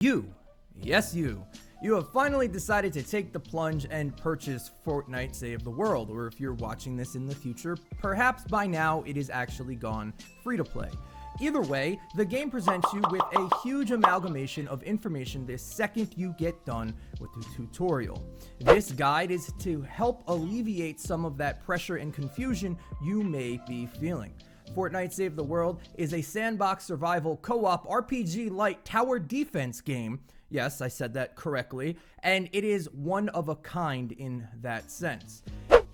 You, yes you have finally decided to take the plunge and purchase Fortnite Save the World, or if you're watching this in the future, perhaps by now it is actually gone free to play. Either way, the game presents you with a huge amalgamation of information the second you get done with the tutorial. This guide is to help alleviate some of that pressure and confusion you may be feeling. Fortnite Save the World is a sandbox survival co-op RPG-like tower defense game. Yes, I said that correctly, and it is one of a kind in that sense.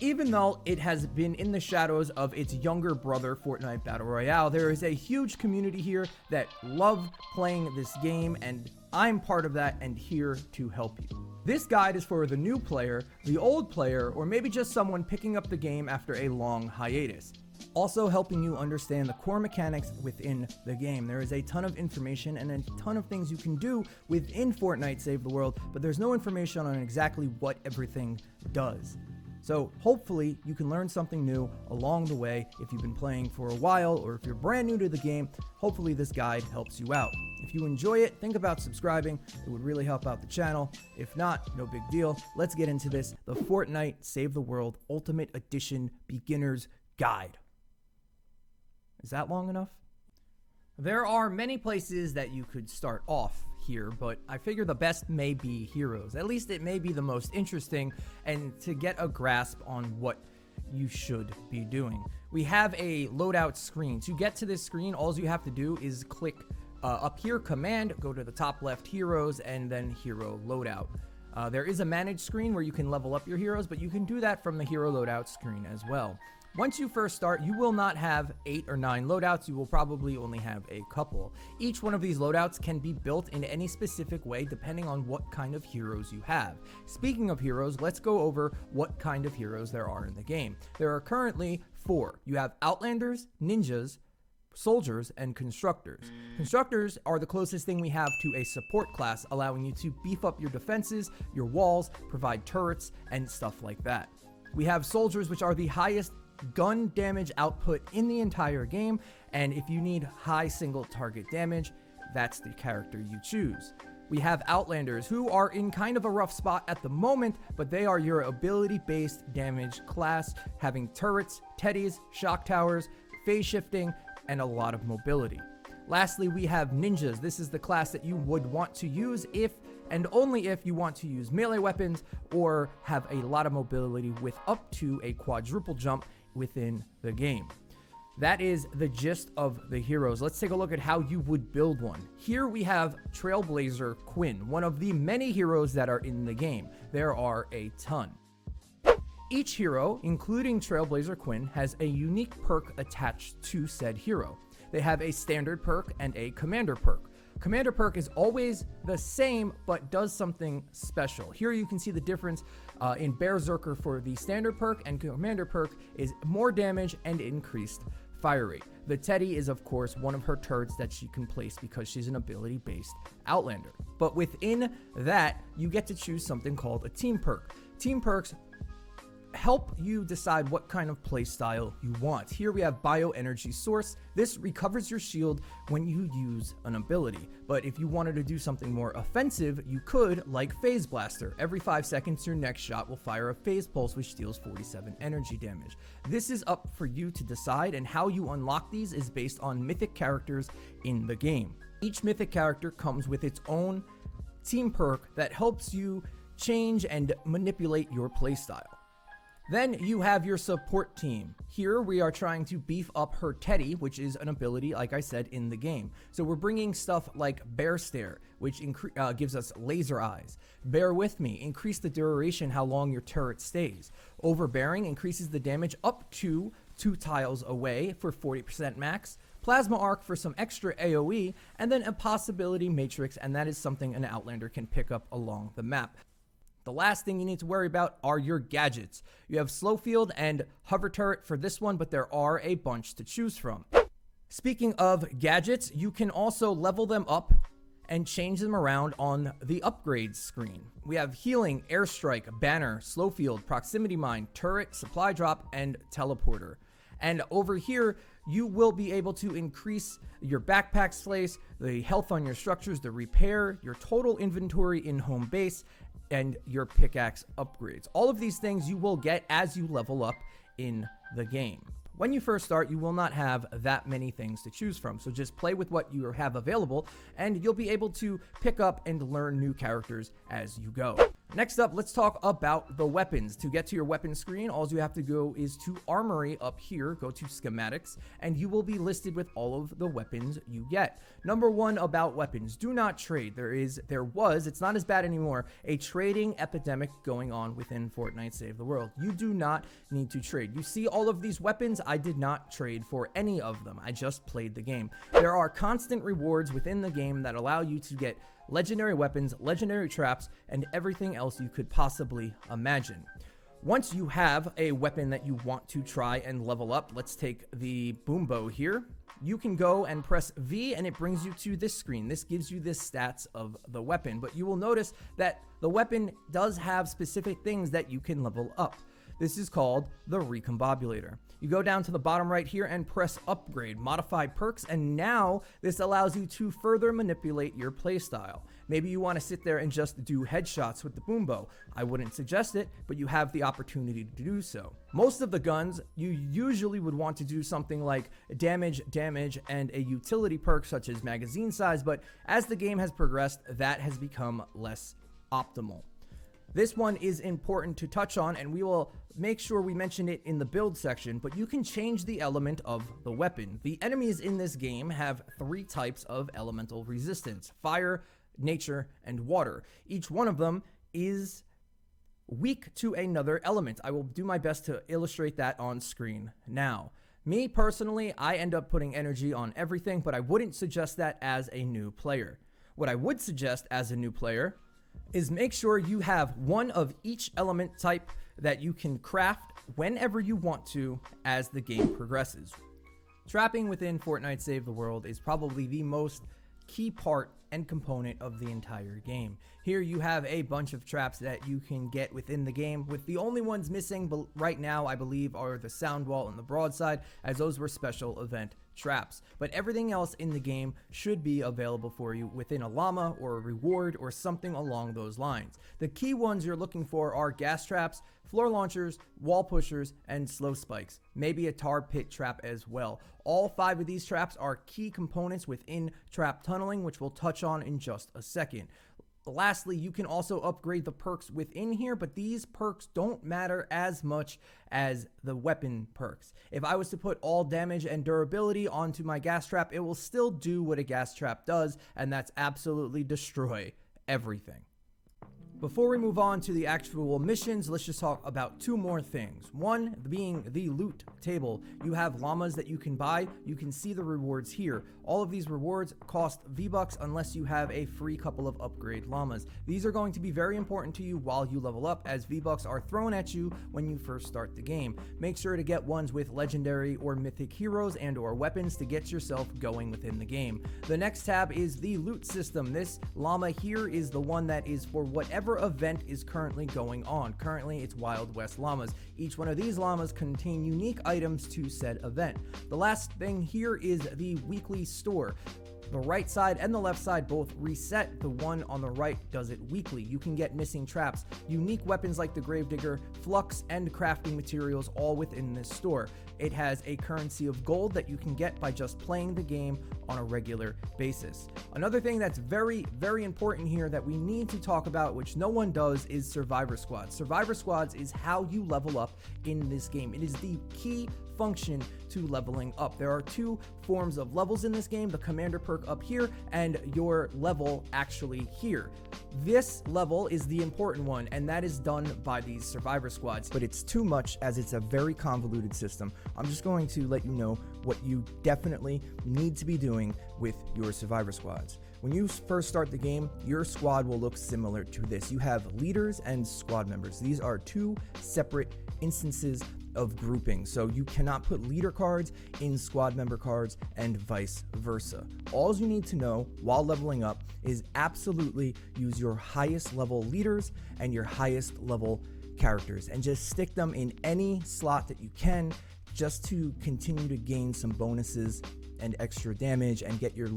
Even though it has been in the shadows of its younger brother, Fortnite Battle Royale, there is a huge community here that love playing this game, and I'm part of that and here to help you. This guide is for the new player, the old player, or maybe just someone picking up the game after a long hiatus. Also helping you understand the core mechanics within the game. There is a ton of information and a ton of things you can do within Fortnite Save the World, but there's no information on exactly what everything does. So hopefully you can learn something new along the way. If you've been playing for a while or if you're brand new to the game, hopefully this guide helps you out. If you enjoy it, think about subscribing. It would really help out the channel. If not, no big deal. Let's get into this. The Fortnite Save the World Ultimate Edition Beginner's Guide. Is that long enough? There are many places that you could start off here, but I figure the best may be heroes. At least it may be the most interesting and to get a grasp on what you should be doing. We have a loadout screen. To get to this screen, all you have to do is click up here, command, go to the top left, heroes, and then hero loadout. There is a manage screen where you can level up your heroes, but you can do that from the hero loadout screen as well. Once you first start, you will not have 8 or 9 loadouts. You will probably only have a couple. Each one of these loadouts can be built in any specific way depending on what kind of heroes you have. Speaking of heroes, let's go over what kind of heroes there are in the game. There are currently 4. You have Outlanders, Ninjas, Soldiers, and Constructors. Constructors are the closest thing we have to a support class, allowing you to beef up your defenses, your walls, provide turrets, and stuff like that. We have Soldiers, which are the highest gun damage output in the entire game, and if you need high single target damage, that's the character you choose. We have Outlanders, who are in kind of a rough spot at the moment, but they are your ability-based damage class, having turrets, teddies, shock towers, phase shifting, and a lot of mobility. Lastly, we have Ninjas. This is the class that you would want to use if and only if you want to use melee weapons or have a lot of mobility with up to a quadruple jump within the game. That is the gist of the heroes. Let's take a look at how you would build one. Here we have Trailblazer Quinn, one of the many heroes that are in the game. There are a ton. Each hero, including Trailblazer Quinn, has a unique perk attached to said hero. They have a standard perk and a commander perk. Commander perk is always the same, but does something special. Here you can see the difference in Berserker for the standard perk, and commander perk is more damage and increased fire rate. The Teddy is, of course, one of her turrets that she can place because she's an ability-based Outlander. But within that, you get to choose something called a team perk. Team perks help you decide what kind of play style you want. Here we have Bioenergy Source. This recovers your shield when you use an ability. But if you wanted to do something more offensive, you could, like Phase Blaster. Every 5 seconds, your next shot will fire a phase pulse, which deals 47 energy damage. This is up for you to decide, and how you unlock these is based on mythic characters in the game. Each mythic character comes with its own team perk that helps you change and manipulate your playstyle. Then you have your support team. Here we are trying to beef up her Teddy, which is an ability, like I said, in the game. So we're bringing stuff like Bear Stare, which gives us laser eyes. Bear With Me, increase the duration how long your turret stays. Overbearing increases the damage up to 2 tiles away for 40% max. Plasma Arc for some extra AoE, and then a Possibility Matrix, and that is something an Outlander can pick up along the map. The last thing you need to worry about are your gadgets. You have Slow Field and Hover Turret for this one, but there are a bunch to choose from. Speaking of gadgets, you can also level them up and change them around on the upgrades screen. We have Healing, Airstrike, Banner, Slow Field, Proximity Mine, Turret, Supply Drop, and Teleporter. And over here, you will be able to increase your backpack slice, the health on your structures, the repair, your total inventory in home base, and your pickaxe upgrades. All of these things you will get as you level up in the game. When you first start, you will not have that many things to choose from, so just play with what you have available, and you'll be able to pick up and learn new characters as you go. Next up, let's talk about the weapons. To get to your weapon screen, all you have to go is to Armory up here, go to Schematics, and you will be listed with all of the weapons you get. Number one about weapons, do not trade. There was, it's not as bad anymore, a trading epidemic going on within Fortnite Save the World. You do not need to trade. You see all of these weapons, I did not trade for any of them. I just played the game. There are constant rewards within the game that allow you to get legendary weapons, legendary traps, and everything else you could possibly imagine. Once you have a weapon that you want to try and level up, let's take the boom bow here. You can go and press V and it brings you to this screen. This gives you the stats of the weapon, but you will notice that the weapon does have specific things that you can level up. This is called the Recombobulator. You go down to the bottom right here and press upgrade, modify perks, and now this allows you to further manipulate your playstyle. Maybe you want to sit there and just do headshots with the boom bow. I wouldn't suggest it, but you have the opportunity to do so. Most of the guns, you usually would want to do something like damage, and a utility perk such as magazine size, but as the game has progressed, that has become less optimal. This one is important to touch on, and we will make sure we mention it in the build section, but you can change the element of the weapon. The enemies in this game have 3 types of elemental resistance: fire, nature, and water. Each one of them is weak to another element. I will do my best to illustrate that on screen now. Me personally, I end up putting energy on everything, but I wouldn't suggest that as a new player. What I would suggest as a new player is make sure you have one of each element type that you can craft whenever you want to as the game progresses. Trapping within Fortnite Save the World is probably the most key part and component of the entire game. Here you have a bunch of traps that you can get within the game, with the only ones missing right now, I believe, are the sound wall and the broadside, as those were special event traps. But everything else in the game should be available for you within a llama or a reward or something along those lines. The key ones you're looking for are gas traps, floor launchers, wall pushers, and slow spikes. Maybe a tar pit trap as well. All 5 of these traps are key components within trap tunneling, which we'll touch on in just a second. Lastly, you can also upgrade the perks within here, but these perks don't matter as much as the weapon perks. If I was to put all damage and durability onto my gas trap, it will still do what a gas trap does, and that's absolutely destroy everything. Before we move on to the actual missions, let's just talk about 2 more things. One being the loot table. You have llamas that you can buy. You can see the rewards here. All of these rewards cost V-Bucks unless you have a free couple of upgrade llamas. These are going to be very important to you while you level up, as V-Bucks are thrown at you when you first start the game. Make sure to get ones with legendary or mythic heroes and or weapons to get yourself going within the game. The next tab is the loot system. This llama here is the one that is for whatever event is currently going on. Currently, it's Wild West llamas. Each one of these llamas contain unique items to said event. The last thing here is the weekly store. The right side and the left side both reset. The one on the right does it weekly. You can get missing traps, unique weapons like the Gravedigger, flux, and crafting materials all within this store. It has a currency of gold that you can get by just playing the game on a regular basis. Another thing that's very, very important here that we need to talk about, which no one does, is Survivor Squads. Survivor Squads is how you level up in this game. It is the key function to leveling up. There are 2 forms of levels in this game, the commander perk up here and your level actually here. This level is the important one, and that is done by these Survivor Squads, but it's too much as it's a very convoluted system. I'm just going to let you know what you definitely need to be doing with your Survivor Squads. When you first start the game, your squad will look similar to this. You have leaders and squad members. These are 2 separate instances of grouping, so you cannot put leader cards in squad member cards and vice versa. All you need to know while leveling up is absolutely use your highest level leaders and your highest level characters and just stick them in any slot that you can. just to continue to gain some bonuses and extra damage and get your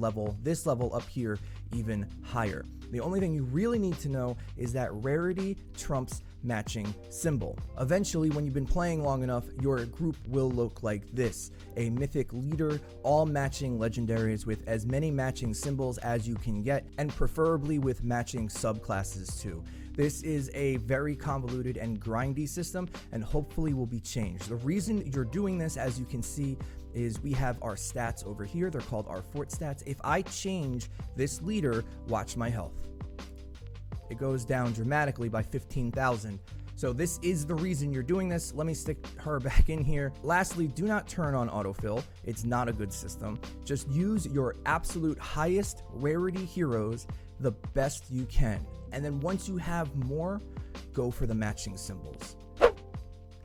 this level up here even higher. The only thing you really need to know is that rarity trumps matching symbol. Eventually, when you've been playing long enough, your group will look like this: a mythic leader, all matching legendaries with as many matching symbols as you can get, and preferably with matching subclasses too. This is a very convoluted and grindy system, and hopefully will be changed. The reason you're doing this, as you can see, is we have our stats over here. They're called our fort stats. If I change this leader, watch my health. It goes down dramatically by 15,000. So this is the reason you're doing this. Let me stick her back in here. Lastly, do not turn on autofill. It's not a good system. Just use your absolute highest rarity heroes the best you can. And then once you have more, go for the matching symbols.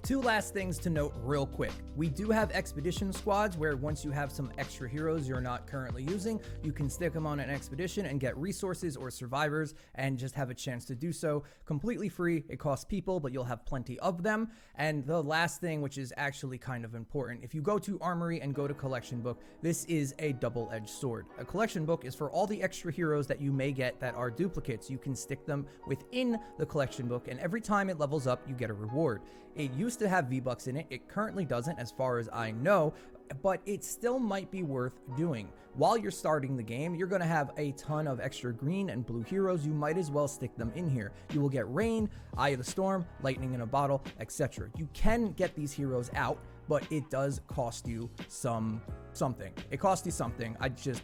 Two last things to note real quick. We do have expedition squads where once you have some extra heroes you're not currently using, you can stick them on an expedition and get resources or survivors and just have a chance to do so completely free. It costs people, but you'll have plenty of them. And the last thing, which is actually kind of important, if you go to Armory and go to Collection Book, this is a double-edged sword. A Collection Book is for all the extra heroes that you may get that are duplicates. You can stick them within the Collection Book, and every time it levels up, you get a reward. It used to have V-Bucks in it. It currently doesn't, as far as I know, but it still might be worth doing. While you're starting the game, you're going to have a ton of extra green and blue heroes. You might as well stick them in here. You will get Rain, Eye of the Storm, Lightning in a Bottle, etc. You can get these heroes out, but it does cost you something. It costs you something.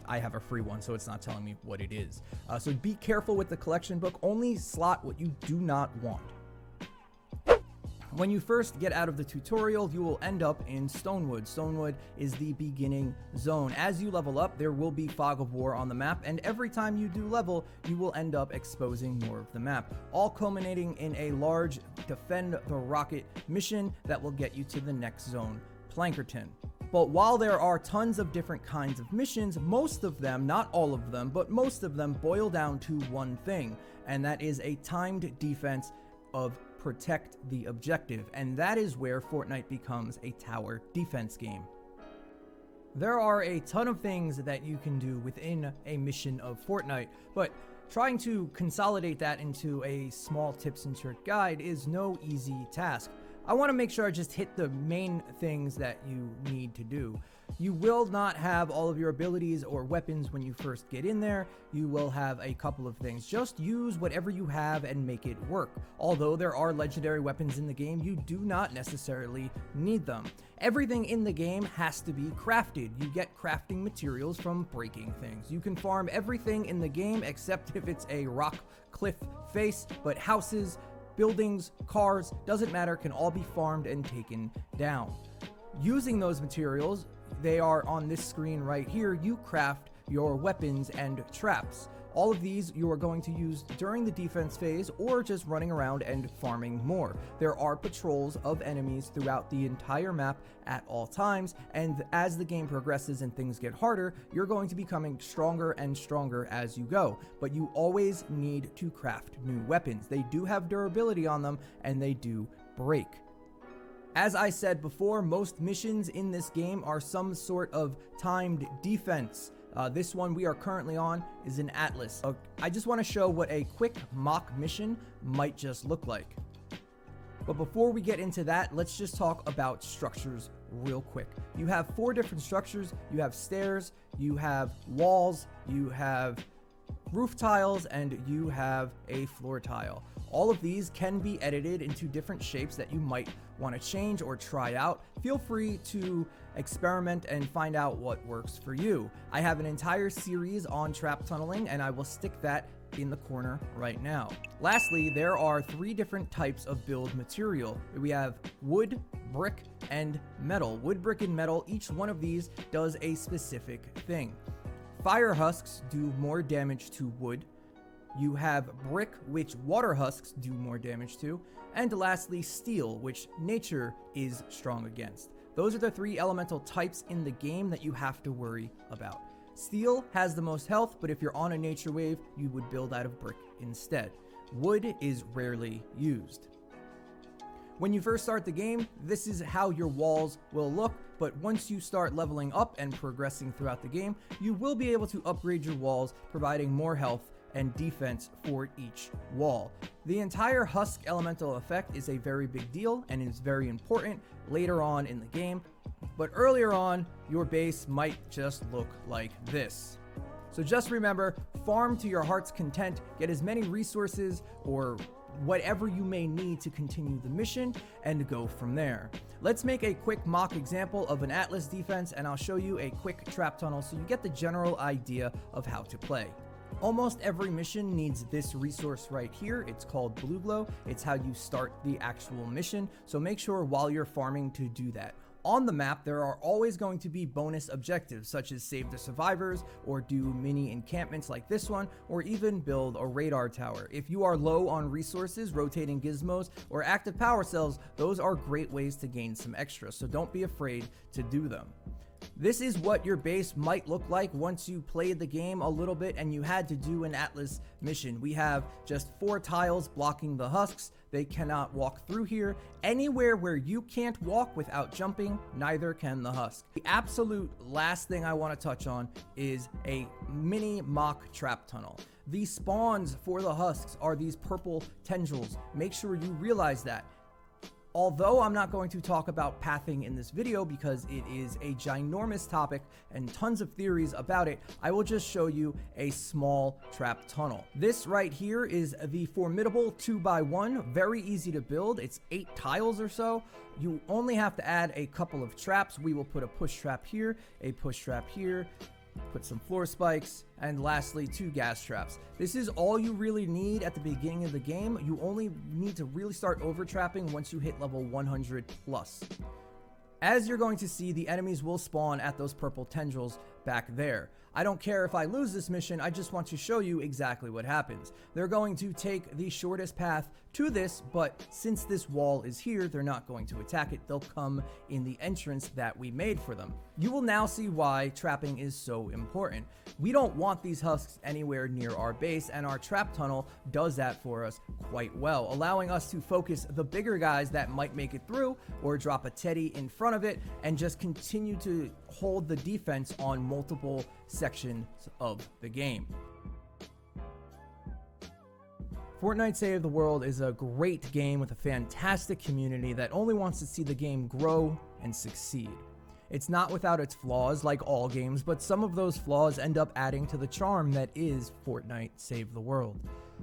I have a free one, so it's not telling me what it is. So be careful with the Collection Book. Only slot what you do not want. When you first get out of the tutorial, you will end up in Stonewood. Stonewood is the beginning zone. As you level up, there will be Fog of War on the map, and every time you do level, you will end up exposing more of the map, all culminating in a large Defend the Rocket mission that will get you to the next zone, Plankerton. But while there are tons of different kinds of missions, most of them, not all of them, but most of them boil down to one thing, and that is a timed defense of protect the objective, and that is where Fortnite becomes a tower defense game. There are a ton of things that you can do within a mission of Fortnite, but trying to consolidate that into a small tips and trick guide is no easy task. I want to make sure I just hit the main things that you need to do. You will not have all of your abilities or weapons when you first get in there. You will have a couple of things. Just use whatever you have and make it work. Although there are legendary weapons in the game, you do not necessarily need them. Everything in the game has to be crafted. You get crafting materials from breaking things. You can farm everything in the game except if it's a rock cliff face, but houses, buildings, cars, doesn't matter, can all be farmed and taken down. Using those materials, they are on this screen right here, you craft your weapons and traps. All of these you are going to use during the defense phase or just running around and farming more. There are patrols of enemies throughout the entire map at all times, and as the game progresses and things get harder, you're going to be becoming stronger and stronger as you go. But you always need to craft new weapons. They do have durability on them and they do break. As I said before, most missions in this game are some sort of timed defense. This one we are currently on is an Atlas. I just want to show what a quick mock mission might just look like. But before we get into that, let's just talk about structures real quick. You have 4 different structures. You have stairs, you have walls, you have roof tiles, and you have a floor tile. All of these can be edited into different shapes that you might want to change or try out. Feel free to experiment and find out what works for you. I have an entire series on trap tunneling, and I will stick that in the corner right now. Lastly, there are 3 different types of build material. We have wood, brick, and metal. Wood, brick, and metal, each one of these does a specific thing. Fire husks do more damage to wood. You have brick, which water husks do more damage to. And lastly, steel, which nature is strong against. Those are the 3 elemental types in the game that you have to worry about. Steel has the most health, but if you're on a nature wave, you would build out of brick instead. Wood is rarely used. When you first start the game, this is how your walls will look, but once you start leveling up and progressing throughout the game, you will be able to upgrade your walls, providing more health and defense for each wall. The entire husk elemental effect is a very big deal and is very important later on in the game, but earlier on, your base might just look like this. So just remember, farm to your heart's content, get as many resources or whatever you may need to continue the mission, and go from there. Let's make a quick mock example of an Atlas defense, and I'll show you a quick trap tunnel so you get the general idea of how to play. Almost every mission needs this resource right here. It's called Blue Glow. It's how you start the actual mission, so make sure while you're farming to do that. On the map, there are always going to be bonus objectives, such as save the survivors, or do mini encampments like this one, or even build a radar tower. If you are low on resources, rotating gizmos, or active power cells, those are great ways to gain some extra, so don't be afraid to do them. This is what your base might look like once you played the game a little bit and you had to do an Atlas mission. We have just 4 tiles blocking the husks. They cannot walk through here. Anywhere where you can't walk without jumping, neither can the husk. The absolute last thing I want to touch on is a mini mock trap tunnel. The spawns for the husks are these purple tendrils. Make sure you realize that. Although I'm not going to talk about pathing in this video because it is a ginormous topic and tons of theories about it, I will just show you a small trap tunnel. This right here is the formidable 2x1, very easy to build. It's 8 tiles or so. You only have to add a couple of traps. We will put a push trap here, a push trap here, put some floor spikes, and lastly 2 gas traps. This is all you really need at the beginning of the game. You only need to really start over trapping once you hit level 100 plus. As you're going to see, the enemies will spawn at those purple tendrils back there. I don't care if I lose this mission, I just want to show you exactly what happens. They're going to take the shortest path to this, but since this wall is here, they're not going to attack it. They'll come in the entrance that we made for them. You will now see why trapping is so important. We don't want these husks anywhere near our base, and our trap tunnel does that for us quite well, allowing us to focus the bigger guys that might make it through, or drop a teddy in front of it, and just continue to hold the defense on multiple sections of the game. Fortnite Save the World is a great game with a fantastic community that only wants to see the game grow and succeed. It's not without its flaws, like all games, but some of those flaws end up adding to the charm that is Fortnite Save the World.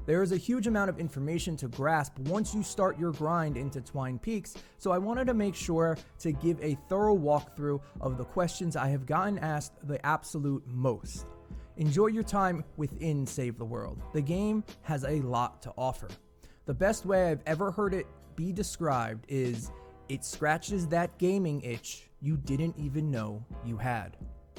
There is a huge amount of information to grasp once you start your grind into Twine Peaks, so I wanted to make sure to give a thorough walkthrough of the questions I have gotten asked the absolute most. Enjoy your time within Save the World. The game has a lot to offer. The best way I've ever heard it be described is, it scratches that gaming itch you didn't even know you had.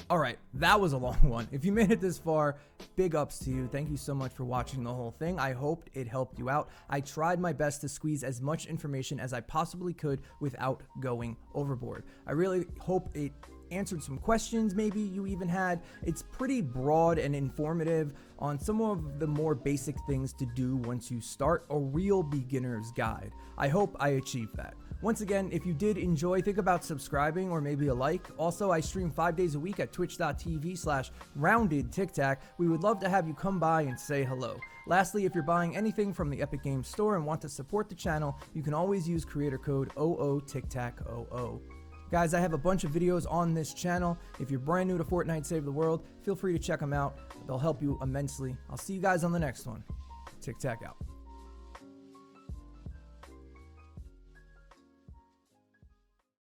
Alright, that was a long one. If you made it this far, big ups to you. Thank you so much for watching the whole thing. I hoped it helped you out. I tried my best to squeeze as much information as I possibly could without going overboard. I really hope it answered some questions maybe you even had. It's pretty broad and informative on some of the more basic things to do once you start a real beginner's guide. I hope I achieved that. Once again, if you did enjoy, think about subscribing or maybe a like. Also, I stream 5 days a week at twitch.tv/rounded TikTak. We would love to have you come by and say hello. Lastly, if you're buying anything from the Epic Games Store and want to support the channel, you can always use creator code OOTikTakOO. Guys, I have a bunch of videos on this channel. If you're brand new to Fortnite Save the World, feel free to check them out. They'll help you immensely. I'll see you guys on the next one. TikTak out.